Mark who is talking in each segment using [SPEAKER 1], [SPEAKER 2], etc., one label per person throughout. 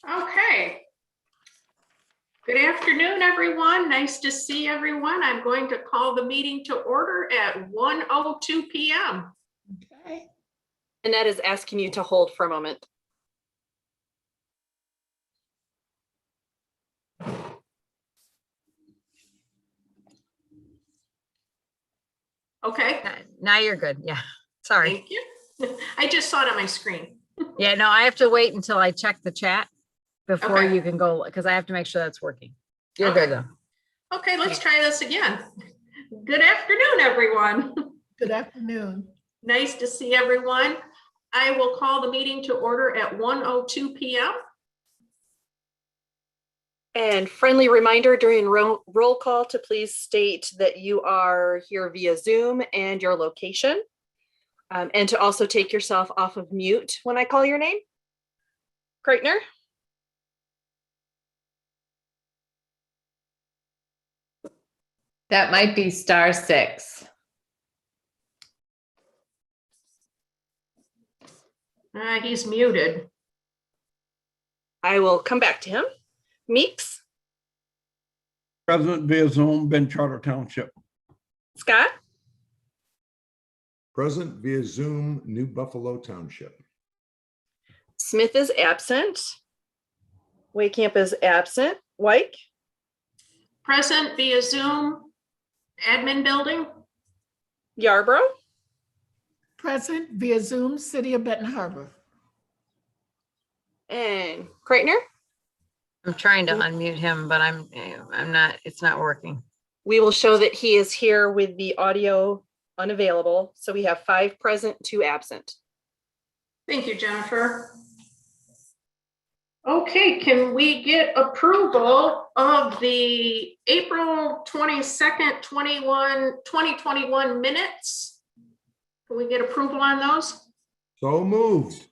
[SPEAKER 1] Okay. Good afternoon, everyone. Nice to see everyone. I'm going to call the meeting to order at 1:02 p.m.
[SPEAKER 2] Okay.
[SPEAKER 3] Annette is asking you to hold for a moment.
[SPEAKER 1] Okay,
[SPEAKER 2] Now you're good. Yeah. Sorry.
[SPEAKER 1] thank you. I just saw it on my screen.
[SPEAKER 2] Yeah, no, I have to wait until I check the chat before
[SPEAKER 1] Okay.
[SPEAKER 2] you can go, because I have to make sure that's working. You're
[SPEAKER 1] Okay.
[SPEAKER 2] good though.
[SPEAKER 1] Okay, let's try this again. Good afternoon, everyone.
[SPEAKER 4] Good afternoon.
[SPEAKER 1] Nice to see everyone. I will call the meeting to order at 1:02 p.m.
[SPEAKER 3] And friendly reminder during roll call to please state that you are here via Zoom and your location. And to also take yourself off of mute when I call your name. Kreitner?
[SPEAKER 5] That might be *6.
[SPEAKER 1] He's muted.
[SPEAKER 3] I will come back to him. Meeks?
[SPEAKER 6] Present via Zoom, Ben Charter Township.
[SPEAKER 3] Scott?
[SPEAKER 7] Present via Zoom, New Buffalo Township.
[SPEAKER 3] Smith is absent. Waycamp is absent. Wyke?
[SPEAKER 1] Present via Zoom, admin building.
[SPEAKER 3] Yarbrough?
[SPEAKER 4] Present via Zoom, City of Benton Harbor.
[SPEAKER 3] And Kreitner?
[SPEAKER 2] I'm trying to unmute him, but I'm not, it's not working.
[SPEAKER 3] We will show that he is here with the audio unavailable. So we have 5 present, 2 absent.
[SPEAKER 1] Thank you, Jennifer. Okay, can we get approval of the April 22nd, 2021 minutes? Can we get approval on those?
[SPEAKER 7] So moved.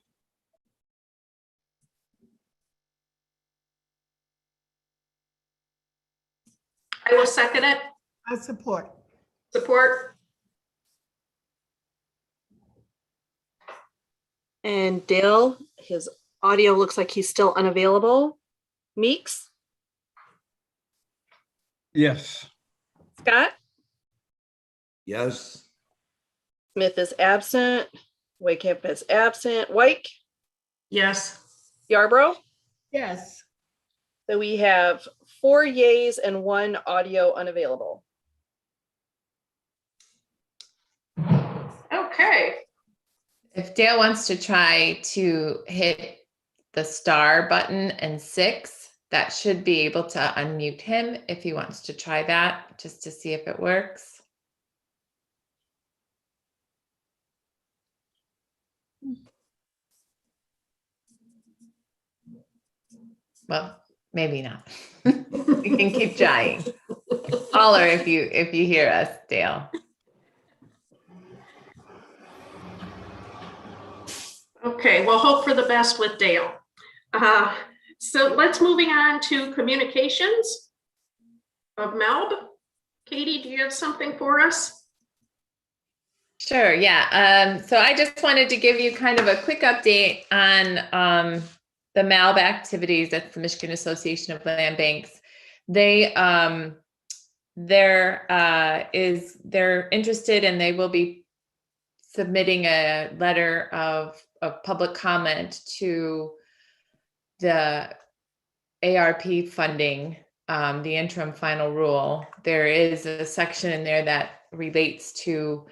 [SPEAKER 1] I will second it.
[SPEAKER 4] I support.
[SPEAKER 1] Support.
[SPEAKER 3] And Dale, his audio looks like he's still unavailable. Meeks?
[SPEAKER 6] Yes.
[SPEAKER 3] Scott?
[SPEAKER 7] Yes.
[SPEAKER 3] Smith is absent. Waycamp is absent. Wyke?
[SPEAKER 1] Yes.
[SPEAKER 3] Yarbrough?
[SPEAKER 4] Yes.
[SPEAKER 3] So we have 4 yays and 1 audio unavailable.
[SPEAKER 1] Okay.
[SPEAKER 5] If Dale wants to try to hit the star button and 6, that should be able to unmute him if he wants to try that, just to see if it works. Well, maybe not. We can keep trying. Holler if you hear us, Dale.
[SPEAKER 1] Okay, we'll hope for the best with Dale. So let's moving on to communications of Melb. Katie, do you have something for us?
[SPEAKER 5] Sure, yeah. So I just wanted to give you kind of a quick update on the MALB activities at the Michigan Association of Land Banks. They're interested, and they will be submitting a letter of public comment to the ARP funding, the interim final rule. There is a section in there that relates to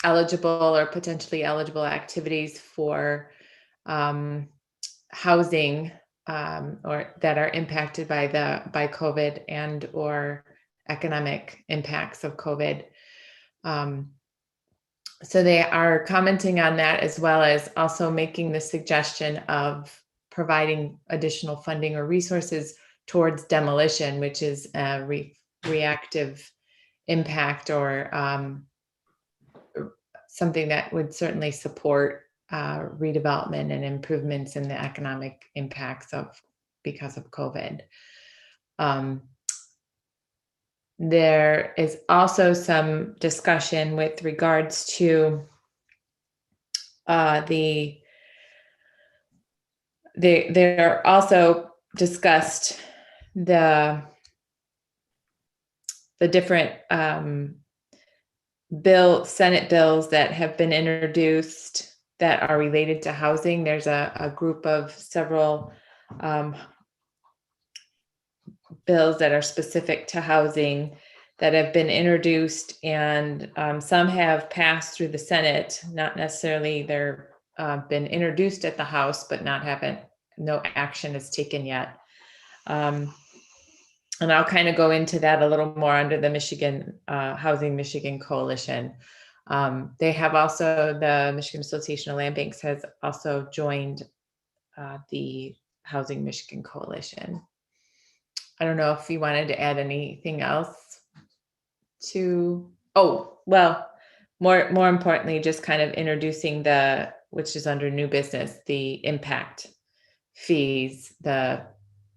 [SPEAKER 5] eligible or potentially eligible activities for housing or that are impacted by COVID and or economic impacts of COVID. So they are commenting on that, as well as also making the suggestion of providing additional funding or resources towards demolition, which is a reactive impact or something that would certainly support redevelopment and improvements in the economic impacts because of COVID. There is also some discussion with regards to the They're also discussed the different Senate bills that have been introduced that are related to housing. There's a group of several bills that are specific to housing that have been introduced, and some have passed through the Senate, not necessarily they're been introduced at the House, but no action is taken yet. And I'll kind of go into that a little more under the Michigan Housing Michigan Coalition. They have also, the Michigan Association of Land Banks has also joined the Housing Michigan Coalition. I don't know if you wanted to add anything else to, well, more importantly, just kind of introducing which is under new business, the impact fees, the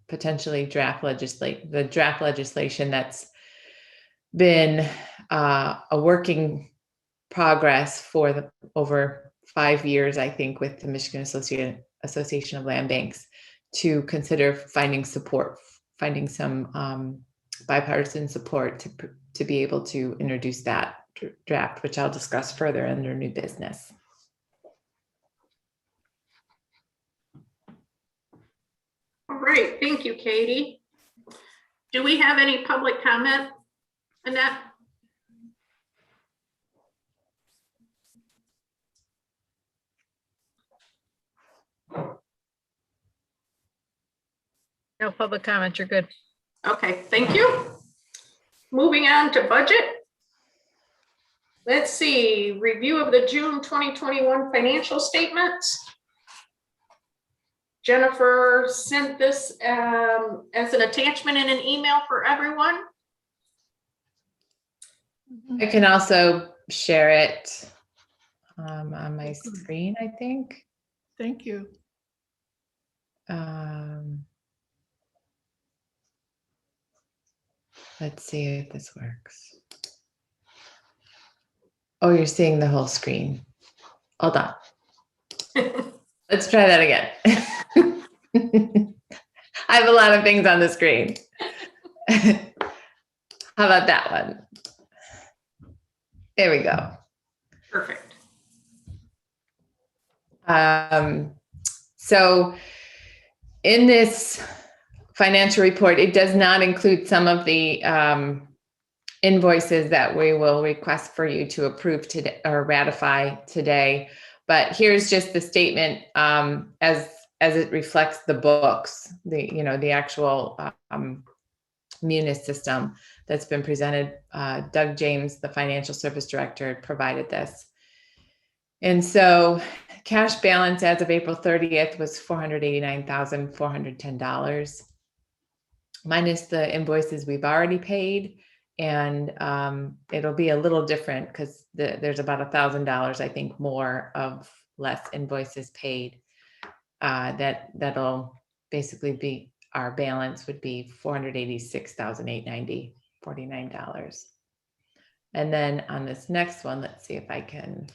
[SPEAKER 5] potentially draft legislation that's been a working progress for over 5 years, I think, with the Michigan Association of Land Banks, to consider finding some bipartisan support to be able to introduce that draft, which I'll discuss further under new business.
[SPEAKER 1] All right, thank you, Katie. Do we have any public comment, Annette?
[SPEAKER 2] No public comment, you're good.
[SPEAKER 1] Okay, thank you. Moving on to budget. Let's see, review of the June 2021 financial statements. Jennifer sent this as an attachment in an email for everyone.
[SPEAKER 5] I can also share it on my screen, I think.
[SPEAKER 4] Thank you.
[SPEAKER 5] Let's see if this works. Oh, you're seeing the whole screen. Hold on. Let's try that again. I have a lot of things on the screen. How about that one? There we go.
[SPEAKER 1] Perfect.
[SPEAKER 5] So in this financial report, it does not include some of the invoices that we will request for you to approve today or ratify today. But here's just the statement as it reflects the books, the actual Munis system that's been presented. Doug James, the financial service director, provided this. And so cash balance as of April 30th was $489,410, minus the invoices we've already paid. And it'll be a little different because there's about $1,000, I think, more of less invoices paid. That'll basically be, our balance would be $486,890, $49. And then on this next one, let's see if I can.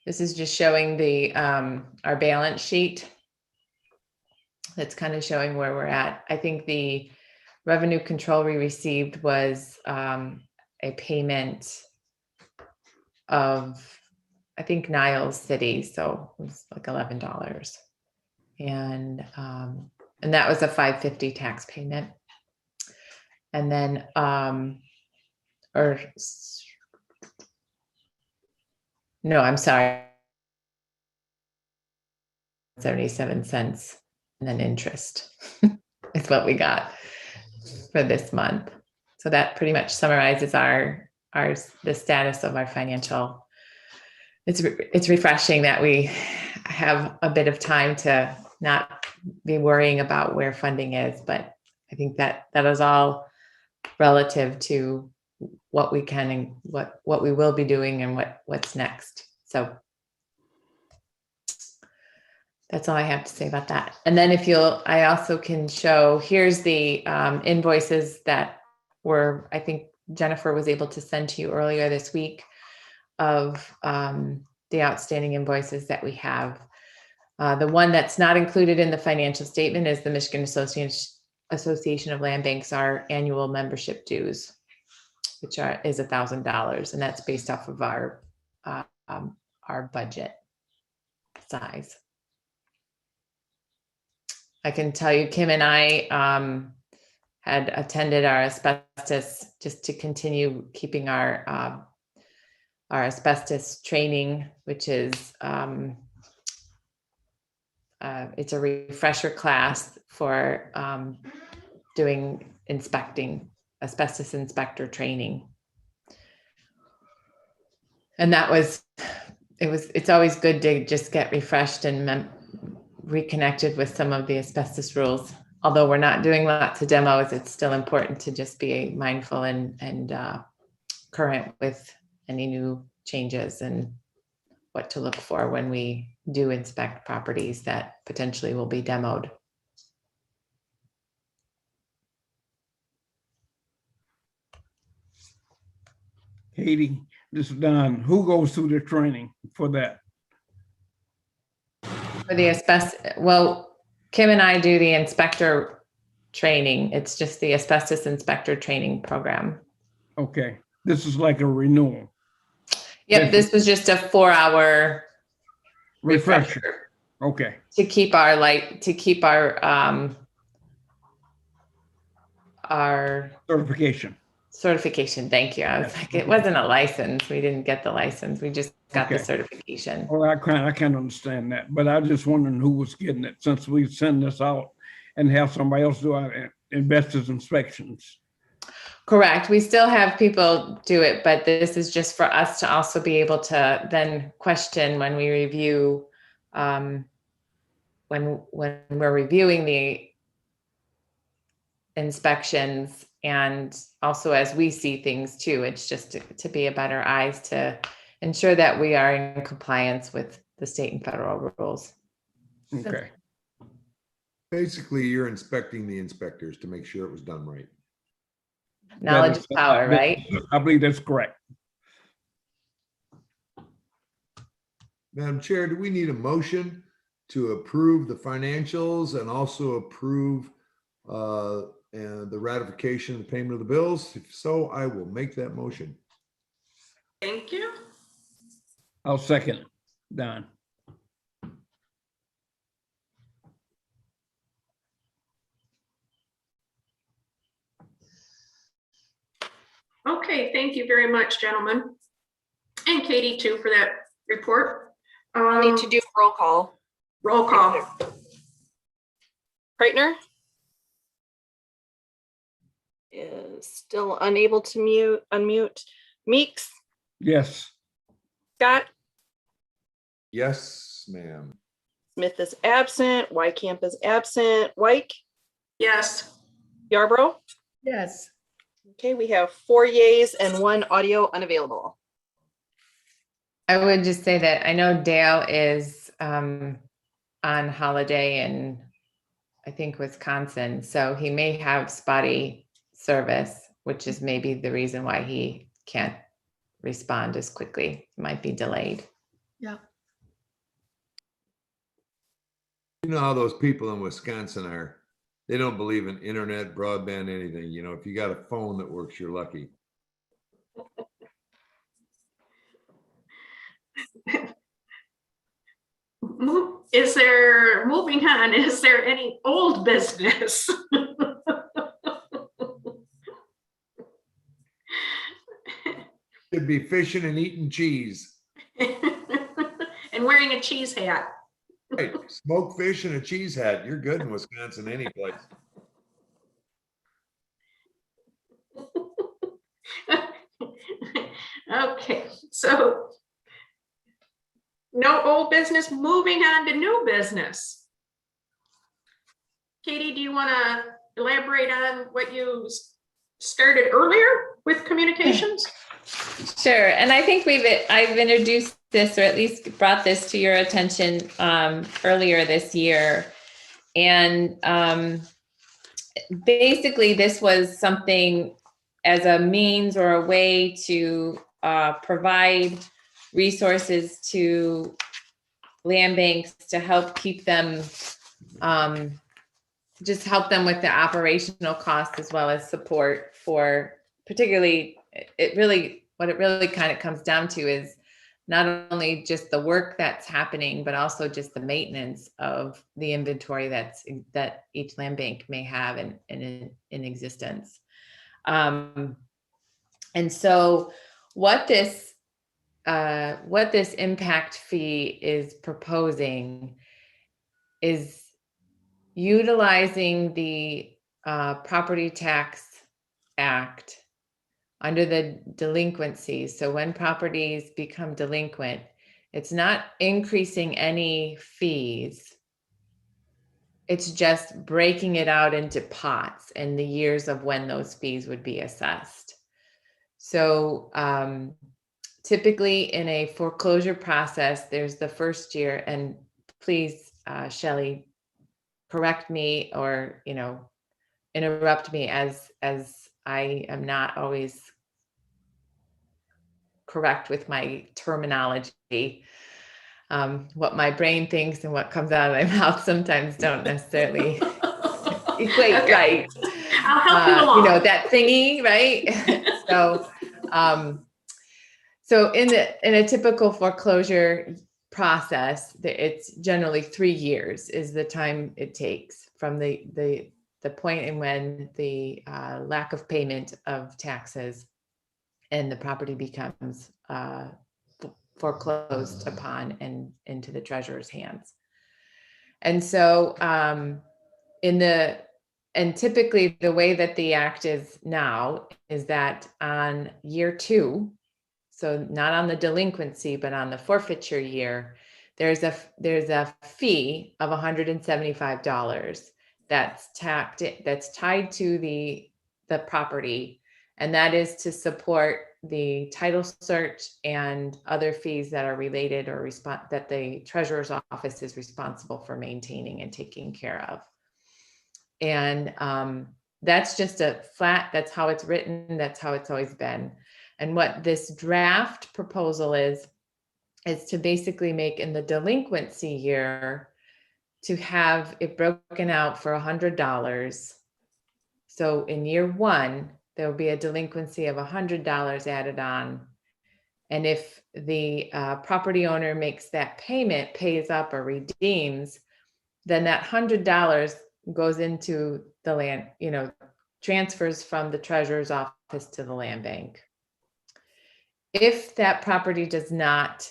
[SPEAKER 5] This is just showing the our balance sheet. That's kind of showing where we're at. I think the revenue control we received was a payment of, I think, Niles City, so it was like $11, and that was a $550 tax payment, and then no, I'm sorry, 77 cents. And then interest is what we got for this month. So that pretty much summarizes the status of our financial. It's refreshing that we have a bit of time to not be worrying about where funding is, but I think that is all relative to what we can and what we will be doing and what's next. So that's all I have to say about that. And then I also can show, here's the invoices that I think Jennifer was able to send to you earlier this week of the outstanding invoices that we have. The one that's not included in the financial statement is the Michigan Association of Land Banks, our annual membership dues, which is $1,000, and that's based off of our budget size. I can tell you, Kim and I had attended our asbestos just to continue keeping our asbestos training, which is it's a refresher class for doing asbestos inspector training. And it's always good to just get refreshed and reconnected with some of the asbestos rules. Although we're not doing lots of demos, it's still important to just be mindful and current with any new changes and what to look for when we do inspect properties that potentially will be demoed.
[SPEAKER 6] Katie, this is Don. Who goes through the training for that?
[SPEAKER 5] For the asbestos, well, Kim and I do the inspector training. It's just the asbestos inspector training program.
[SPEAKER 6] Okay, this is like a renewal.
[SPEAKER 5] Yep, this was just a 4-hour
[SPEAKER 6] Refresher. Okay,
[SPEAKER 5] to keep our certification. Thank you. I was like, it wasn't a license. We didn't get the license. We just got the
[SPEAKER 6] Okay.
[SPEAKER 5] certification.
[SPEAKER 6] Well, I can't understand that, but I just wondering who was getting it since we send this out and have somebody else do our investors inspections.
[SPEAKER 5] Correct. We still have people do it, but this is just for us to also be able to then question when we review, when we're reviewing the inspections, and also as we see things too. It's just to be a better eyes to ensure that we are in compliance with the state and federal rules.
[SPEAKER 6] Okay,
[SPEAKER 7] Basically, you're inspecting the inspectors to make sure it was done right.
[SPEAKER 5] Knowledge is power, right?
[SPEAKER 6] I believe that's correct.
[SPEAKER 7] Madam Chair, do we need a motion to approve the financials and also approve and the ratification and payment of the bills? If so, I will make that motion.
[SPEAKER 1] Thank you.
[SPEAKER 6] I'll second it. Don.
[SPEAKER 1] Okay, thank you very much, gentlemen. And Katie too for that report.
[SPEAKER 3] I need to do roll call.
[SPEAKER 1] Roll call.
[SPEAKER 3] Kreitner is still unable to unmute. Meeks,
[SPEAKER 6] Yes.
[SPEAKER 3] Scott,
[SPEAKER 7] Yes, ma'am.
[SPEAKER 3] Smith is absent. Wycamp is absent. Wyke,
[SPEAKER 1] Yes.
[SPEAKER 3] Yarbrough.
[SPEAKER 4] Yes.
[SPEAKER 3] Okay, we have 4 yeas and 1 audio unavailable.
[SPEAKER 5] I would just say that I know Dale is on holiday in, I think, Wisconsin, so he may have spotty service, which is maybe the reason why he can't respond as quickly. Might be delayed.
[SPEAKER 4] Yeah.
[SPEAKER 7] You know how those people in Wisconsin are. They don't believe in internet, broadband, anything. You know, if you got a phone that works, you're lucky.
[SPEAKER 1] Moving on, is there any old business?
[SPEAKER 7] Should be fishing and eating cheese.
[SPEAKER 1] And wearing a cheese hat.
[SPEAKER 7] Right. Smoked fish and a cheese hat. You're good in Wisconsin, any place.
[SPEAKER 1] Okay, so no old business, moving on to new business. Katie, do you want to elaborate on what you started earlier with communications?
[SPEAKER 5] Sure. And I think I've introduced this, or at least brought this to your attention earlier this year. And basically this was something as a means or a way to provide resources to land banks to help keep them, just help them with the operational costs as well as support for, particularly, what it really kind of comes down to is not only just the work that's happening, but also just the maintenance of the inventory that each land bank may have in existence. And so what this impact fee is proposing is utilizing the Property Tax Act under the delinquency. So when properties become delinquent, it's not increasing any fees. It's just breaking it out into pots and the years of when those fees would be assessed. So typically in a foreclosure process, there's the first year, and please, Shelley, correct me or, interrupt me as I am not always correct with my terminology. What my brain thinks and what comes out of my mouth sometimes don't necessarily equate
[SPEAKER 1] Okay.
[SPEAKER 5] right.
[SPEAKER 1] I'll help you along.
[SPEAKER 5] That thingy, right? So in a typical foreclosure process, it's generally 3 years is the time it takes from the point in when the lack of payment of taxes and the property becomes foreclosed upon and into the treasurer's hands. And so and typically the way that the act is now is that on year 2, so not on the delinquency, but on the forfeiture year, there's a fee of $175 that's tied to the property, and that is to support the title search and other fees that are related or that the treasurer's office is responsible for maintaining and taking care of. And that's just a flat, that's how it's written, that's how it's always been. And what this draft proposal is to basically make in the delinquency year to have it broken out for $100. So in year 1, there will be a delinquency of $100 added on. And if the property owner makes that payment, pays up or redeems, then that $100 goes into the land, transfers from the treasurer's office to the land bank. If that property does not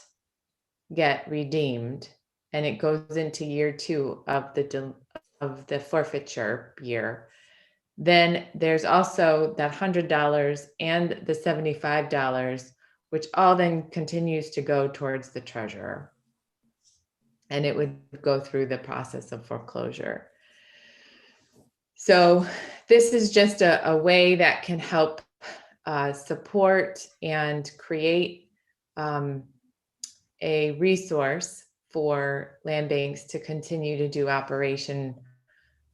[SPEAKER 5] get redeemed and it goes into year 2 of the forfeiture year, then there's also that $100 and the $75, which all then continues to go towards the treasurer. And it would go through the process of foreclosure. So this is just a way that can help support and create a resource for land banks to continue to do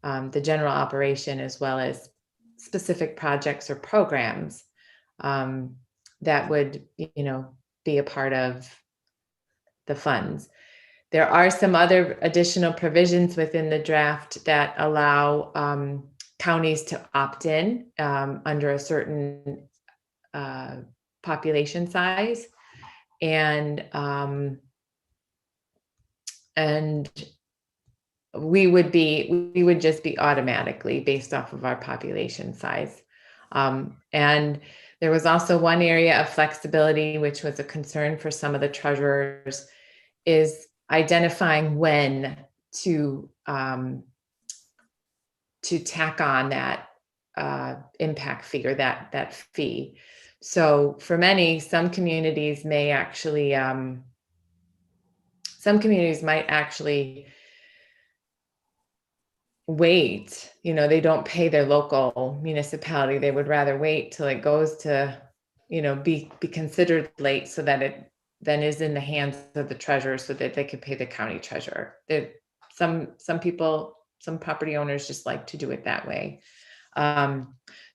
[SPEAKER 5] the general operation, as well as specific projects or programs that would, be a part of the funds. There are some other additional provisions within the draft that allow counties to opt in under a certain population size, and we would just be automatically based off of our population size. And there was also one area of flexibility, which was a concern for some of the treasurers, is identifying when to tack on that impact fee or that fee. So for some communities might actually wait, they don't pay their local municipality. They would rather wait till it goes to, be considered late, so that it then is in the hands of the treasurer so that they could pay the county treasurer. Some property owners just like to do it that way.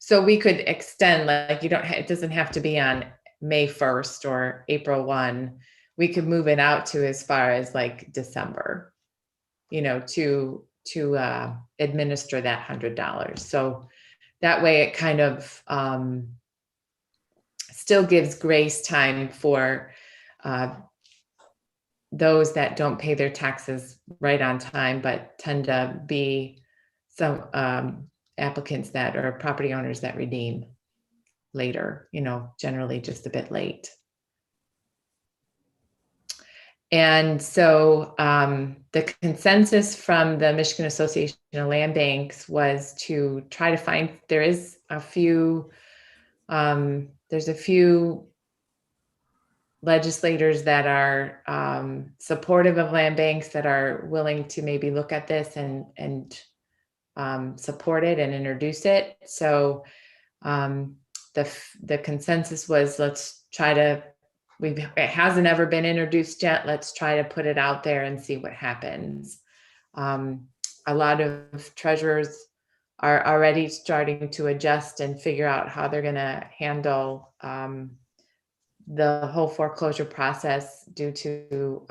[SPEAKER 5] So we could extend, it doesn't have to be on May 1st or April 1. we could move it out to as far as like December, to administer that $100. So that way it kind of still gives grace time for those that don't pay their taxes right on time, but tend to be some applicants that are property owners that redeem later, generally just a bit late. And so the consensus from the Michigan Association of Land Banks was to try to find, there's a few legislators that are supportive of land banks, that are willing to maybe look at this and support it and introduce it. So the consensus was, let's try to, it hasn't ever been introduced yet. Let's try to put it out there and see what happens. A lot of treasurers are already starting to adjust and figure out how they're going to handle the whole foreclosure process due to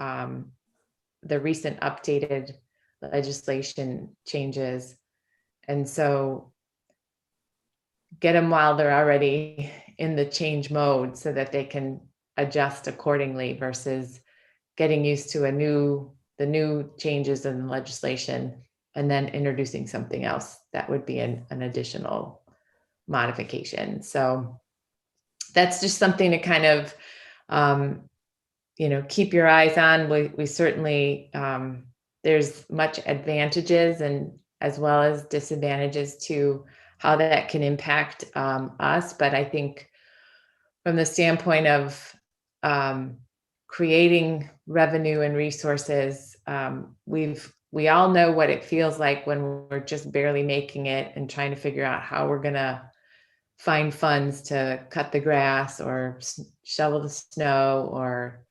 [SPEAKER 5] the recent updated legislation changes. And so get them while they're already in the change mode so that they can adjust accordingly versus getting used to the new changes in the legislation and then introducing something else that would be an additional modification. So that's just something to kind of, keep your eyes on. We certainly, there's much advantages and as well as disadvantages to how that can impact us. But I think from the standpoint of creating revenue and resources, we all know what it feels like when we're just barely making it and trying to figure out how we're going to find funds to cut the grass or shovel the snow or,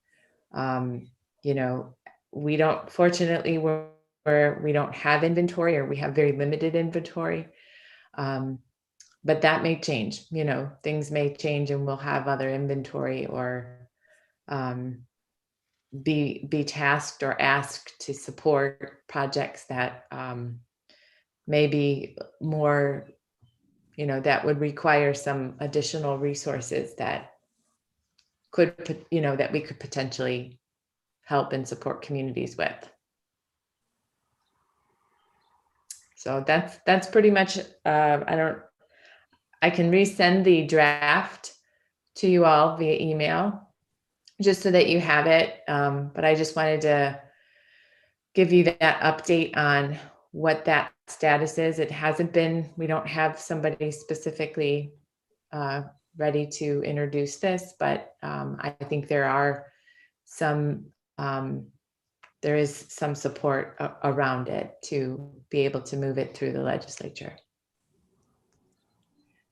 [SPEAKER 5] we don't, fortunately, we don't have inventory, or we have very limited inventory. But that may change, things may change and we'll have other inventory or be tasked or asked to support projects that may be more, that would require some additional resources that could, that we could potentially help and support communities with. So that's pretty much, I can resend the draft to you all via email just so that you have it. But I just wanted to give you that update on what that status is. It hasn't been, we don't have somebody specifically ready to introduce this, but I think there is some support around it to be able to move it through the legislature.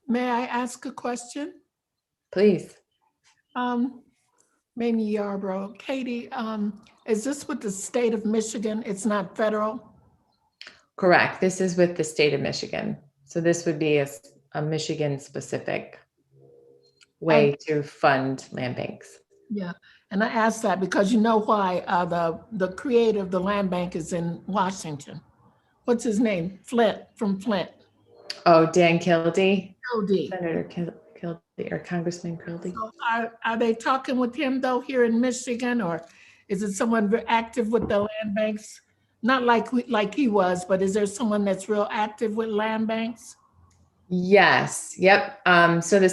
[SPEAKER 4] May I ask a question?
[SPEAKER 5] Please.
[SPEAKER 4] Maybe Yarborough. Katie, is this with the state of Michigan? It's not federal?
[SPEAKER 5] Correct. This is with the state of Michigan. So this would be a Michigan specific way to fund land banks.
[SPEAKER 4] Yeah, and I asked that because you know why the creator of the land bank is in Washington. What's his name? Flint, from Flint.
[SPEAKER 5] Oh, Dan Kildee,
[SPEAKER 4] Kildee.
[SPEAKER 5] Senator Kildee or Congressman Kildee.
[SPEAKER 4] So are they talking with him though here in Michigan, or is it someone very active with the land banks? Not like he was, but is there someone that's real active with land banks?
[SPEAKER 5] Yes. Yep. So the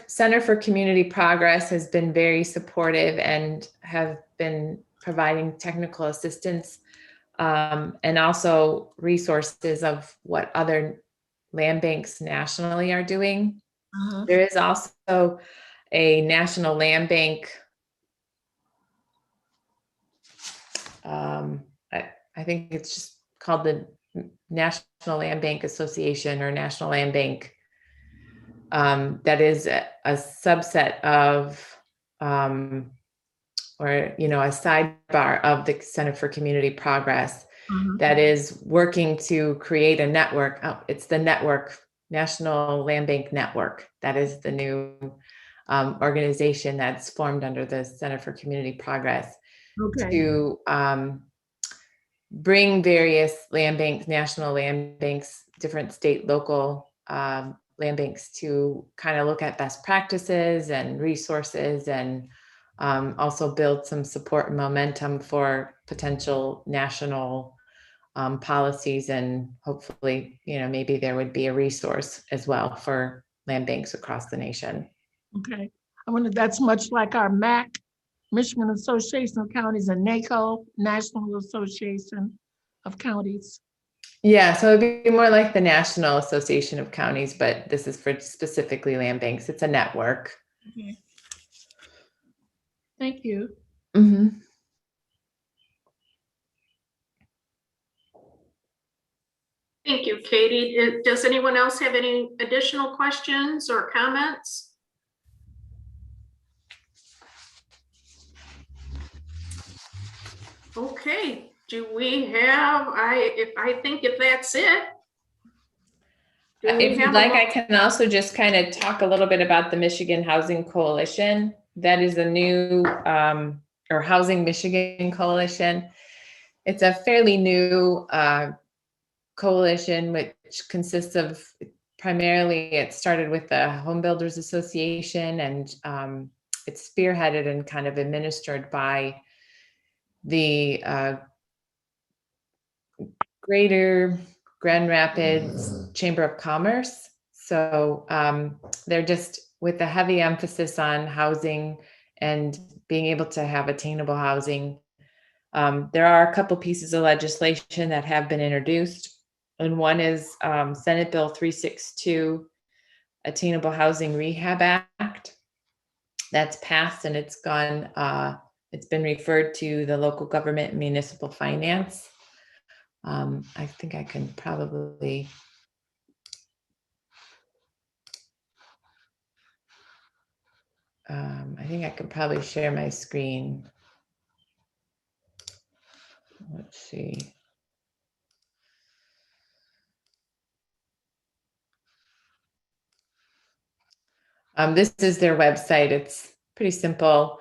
[SPEAKER 5] Center for Community Progress has been very supportive and have been providing technical assistance and also resources of what other land banks nationally are doing. There is also a national land bank. I think it's just called the National Land Bank Association or National Land Bank. That is a subset of, or a sidebar of the Center for Community Progress that is working to create a network. Oh, it's the network, National Land Bank Network. That is the new organization that's formed under the Center for Community Progress
[SPEAKER 4] Okay,
[SPEAKER 5] to bring various land banks, national land banks, different state, local land banks to kind of look at best practices and resources, and also build some support and momentum for potential national policies, and hopefully, maybe there would be a resource as well for land banks across the nation.
[SPEAKER 4] okay. I wonder, that's much like our MAC, Michigan Association of Counties, and NACO, National Association of Counties.
[SPEAKER 5] Yeah, so it'd be more like the National Association of Counties, but this is for specifically land banks. It's a network.
[SPEAKER 4] Okay. Thank you.
[SPEAKER 5] Mm-hmm.
[SPEAKER 1] Thank you, Katie. Does anyone else have any additional questions or comments? Okay, do we have, I think if that's it. do we
[SPEAKER 5] If you'd
[SPEAKER 1] have a
[SPEAKER 5] like,
[SPEAKER 1] mo-
[SPEAKER 5] I can also just kind of talk a little bit about the Michigan Housing Coalition. That is a new, or Housing Michigan Coalition. It's a fairly new coalition, which consists of primarily, it started with the Home Builders Association, and it's spearheaded and kind of administered by the Greater Grand Rapids Chamber of Commerce. So they're just with a heavy emphasis on housing and being able to have attainable housing. There are a couple pieces of legislation that have been introduced, and one is Senate Bill 362, Attainable Housing Rehab Act. That's passed, and it's been referred to the local government and municipal finance. I think I can probably share my screen. Let's see. This is their website. It's pretty simple,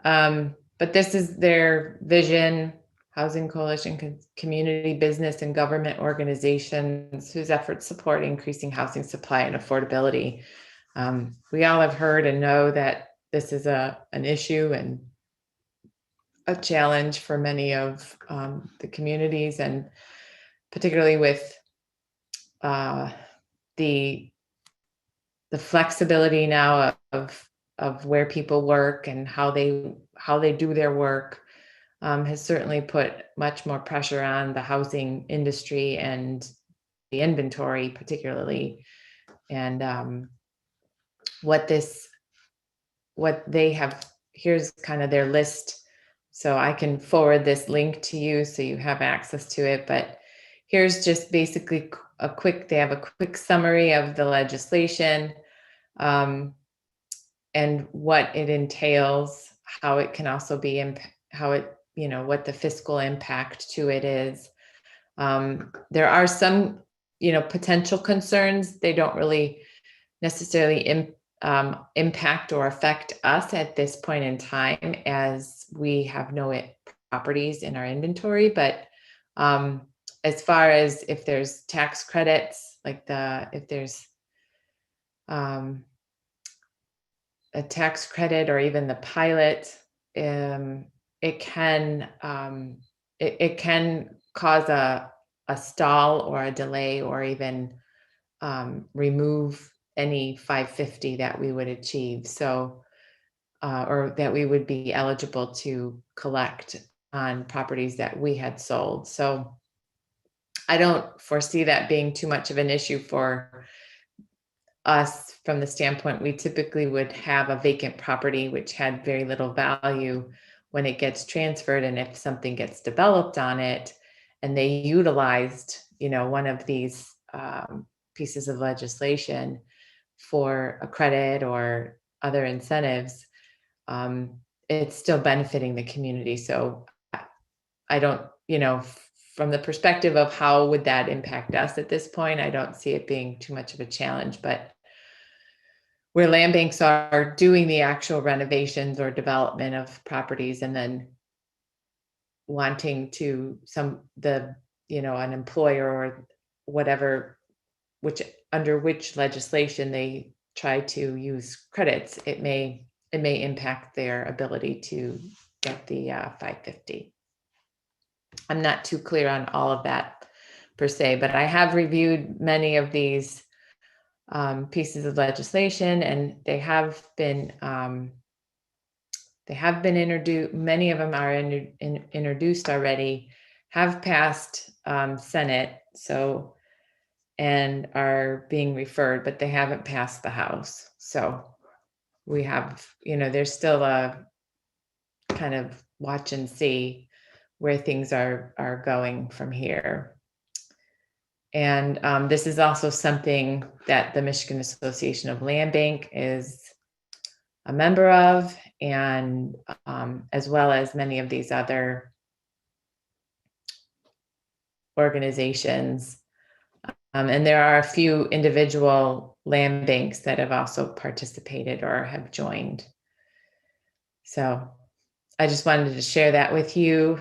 [SPEAKER 5] but this is their vision. Housing Coalition, community, business, and government organizations whose efforts support increasing housing supply and affordability. We all have heard and know that this is an issue and a challenge for many of the communities, and particularly with the flexibility now of where people work and how they do their work, has certainly put much more pressure on the housing industry and the inventory particularly. And what they have, here's kind of their list. So I can forward this link to you so you have access to it. But here's just basically they have a quick summary of the legislation, and what it entails, how it can also be, what the fiscal impact to it is. There are some, potential concerns. They don't really necessarily impact or affect us at this point in time, as we have no properties in our inventory. But as far as if there's tax credits, like if there's a tax credit or even the pilot, it can cause a stall or a delay, or even remove any 550 that we would achieve. So, or that we would be eligible to collect on properties that we had sold. So I don't foresee that being too much of an issue for us from the standpoint we typically would have a vacant property which had very little value when it gets transferred. And if something gets developed on it and they utilized, one of these pieces of legislation for a credit or other incentives, it's still benefiting the community. So I don't, from the perspective of how would that impact us at this point, I don't see it being too much of a challenge. But where land banks are doing the actual renovations or development of properties and then wanting to an employer or whatever, under which legislation they try to use credits, it may impact their ability to get the 550. I'm not too clear on all of that per se, but I have reviewed many of these pieces of legislation, and they have been introduced. Many of them are introduced already, have passed Senate, and are being referred, but they haven't passed the House. So we have, there's still a kind of watch and see where things are going from here. And this is also something that the Michigan Association of Land Bank is a member of, and as well as many of these other organizations. And there are a few individual land banks that have also participated or have joined. So I just wanted to share that with you.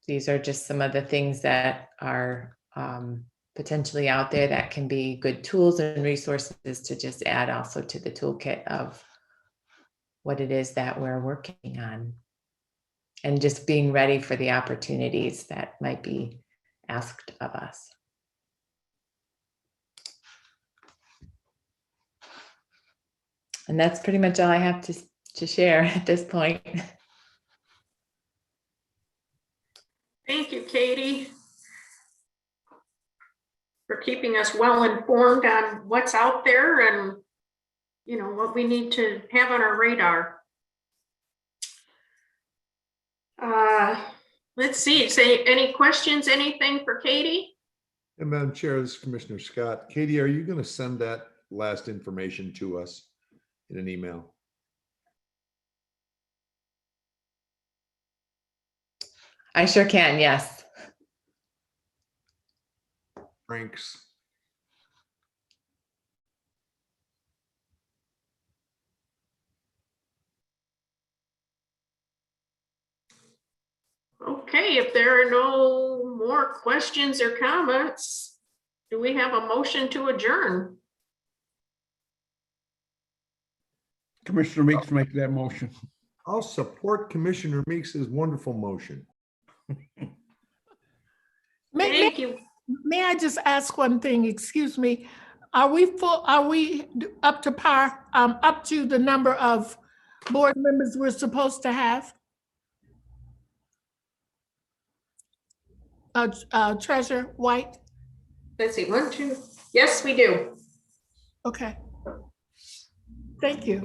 [SPEAKER 5] These are just some of the things that are potentially out there that can be good tools and resources to just add also to the toolkit of what it is that we're working on, and just being ready for the opportunities that might be asked of us. And that's pretty much all I have to share at this point.
[SPEAKER 1] Thank you, Katie, for keeping us well informed on what's out there and, what we need to have on our radar. Let's see, any questions, anything for Katie?
[SPEAKER 7] And Madam Chair, this is Commissioner Scott. Katie, are you going to send that last information to us in an email?
[SPEAKER 5] I sure can, yes.
[SPEAKER 7] Thanks.
[SPEAKER 1] Okay, if there are no more questions or comments, do we have a motion to adjourn?
[SPEAKER 6] Commissioner Meeks make that motion.
[SPEAKER 7] I'll support Commissioner Meeks's wonderful motion.
[SPEAKER 1] Thank you.
[SPEAKER 4] May I just ask one thing? Excuse me. Are we up to par, up to the number of board members we're supposed to have? Treasurer White?
[SPEAKER 1] Let's see, 1, 2. Yes, we do.
[SPEAKER 4] Okay. Thank you.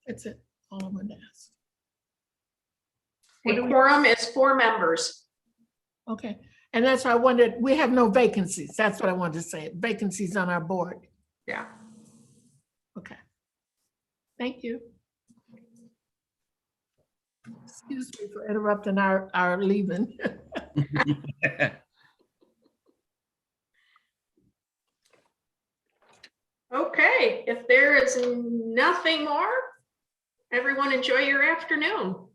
[SPEAKER 4] That's it. All I'm gonna ask.
[SPEAKER 1] A quorum is 4 members.
[SPEAKER 4] Okay, and that's why I wondered, we have no vacancies. That's what I wanted to say. Vacancies on our board.
[SPEAKER 1] Yeah.
[SPEAKER 4] Okay. Thank you. Excuse me for interrupting our leaving.
[SPEAKER 1] Okay, if there is nothing more, everyone enjoy your afternoon.